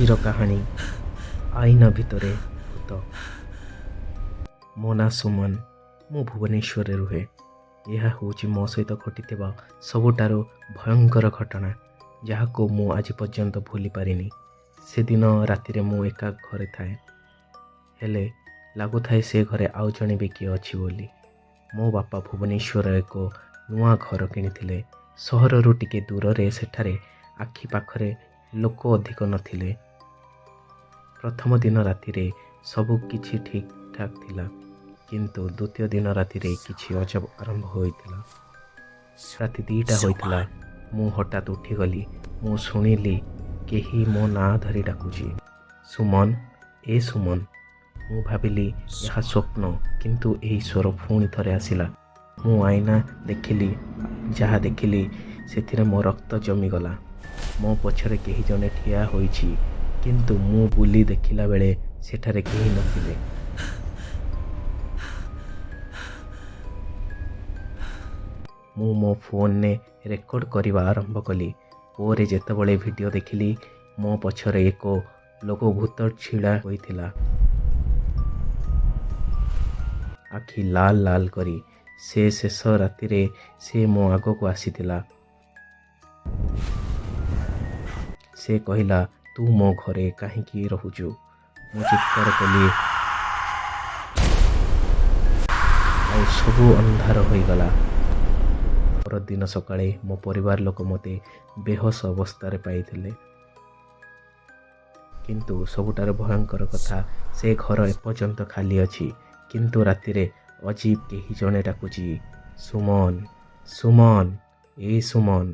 ଆଜିର କାହାଣୀ ଆଇନା ଭିତରେ ଭୂତ। ମୋ ନାଁ ସୁମନ। ମୁଁ ଭୁବନେଶ୍ୱରରେ ରୁହେ। ଏହା ହେଉଛି ମୋ ସହିତ ଘଟିଥିବା ସବୁଠାରୁ ଭୟଙ୍କର ଘଟଣା, ଯାହାକୁ ମୁଁ ଆଜି ପର୍ଯ୍ୟନ୍ତ ଭୁଲି ପାରିନି। ସେଦିନ ରାତିରେ ମୁଁ ଏକା ଘରେ ଥାଏ, ହେଲେ ଲାଗୁଥାଏ ସେ ଘରେ ଆଉ ଜଣେ ବି କିଏ ଅଛି ବୋଲି। ମୋ ବାପା ଭୁବନେଶ୍ୱର ଏକ ନୂଆ ଘର କିଣିଥିଲେ, ସହରରୁ ଟିକେ ଦୂରରେ। ସେଠାରେ ଆଖି ପାଖରେ ଲୋକ ଅଧିକ ନଥିଲେ। ପ୍ରଥମ ଦିନ ରାତିରେ ସବୁ କିଛି ଠିକ୍ ଠାକ୍ ଥିଲା, କିନ୍ତୁ ଦ୍ୱିତୀୟ ଦିନ ରାତିରେ କିଛି ଅଜବ ଆରମ୍ଭ ହୋଇଥିଲା। ରାତି 2ଟା ହୋଇଥିଲା। ମୁଁ ହଠାତ୍ ଉଠିଗଲି। ମୁଁ ଶୁଣିଲି କେହି ମୋ ନାଁ ଧରି ଡାକୁଛି, ସୁମନ, ଏ ସୁମନ। ମୁଁ ଭାବିଲି ଏହା ସ୍ୱପ୍ନ, କିନ୍ତୁ ଏହି ସ୍ୱର ପୁଣି ଥରେ ଆସିଲା। ମୁଁ ଆଇନା ଦେଖିଲି। ଯାହା ଦେଖିଲି ସେଥିରେ ମୋ ରକ୍ତ ଜମିଗଲା। ମୋ ପଛରେ କେହି ଜଣେ ଠିଆ ହୋଇଛି, କିନ୍ତୁ ମୁଁ ବୁଲି ଦେଖିଲା ବେଳେ ସେଠାରେ କେହି ନଥିଲେ। ମୁଁ ମୋ ଫୋନରେ ରେକର୍ଡ଼ କରିବା ଆରମ୍ଭ କଲି। ପରେ ଯେତେବେଳେ ଭିଡ଼ିଓ ଦେଖିଲି, ମୋ ପଛରେ ଏକ ଲୋକ ଭୂତ ଛିଡ଼ା ହୋଇଥିଲା, ଆଖି ଲାଲ ଲାଲ କରି। ସେ ଶେଷ ରାତିରେ ସେ ମୋ ଆଗକୁ ଆସିଥିଲା। ସେ କହିଲା, ତୁ ମୋ ଘରେ କାହିଁକି ରହୁଛୁ? ମୁଁ ଚିତ୍କାର କଲି ଆଉ ସବୁ ଅନ୍ଧାର ହୋଇଗଲା। ପରଦିନ ସକାଳେ ମୋ ପରିବାର ଲୋକ ମୋତେ ବେହୋସ ଅବସ୍ଥାରେ ପାଇଥିଲେ। କିନ୍ତୁ ସବୁଠାରୁ ଭୟଙ୍କର କଥା, ସେ ଘର ଏପର୍ଯ୍ୟନ୍ତ ଖାଲି ଅଛି, କିନ୍ତୁ ରାତିରେ ଅଜୀବ କେହି ଜଣେ ଡାକୁଛି, ସୁମନ, ସୁମନ, ଏ ସୁମନ।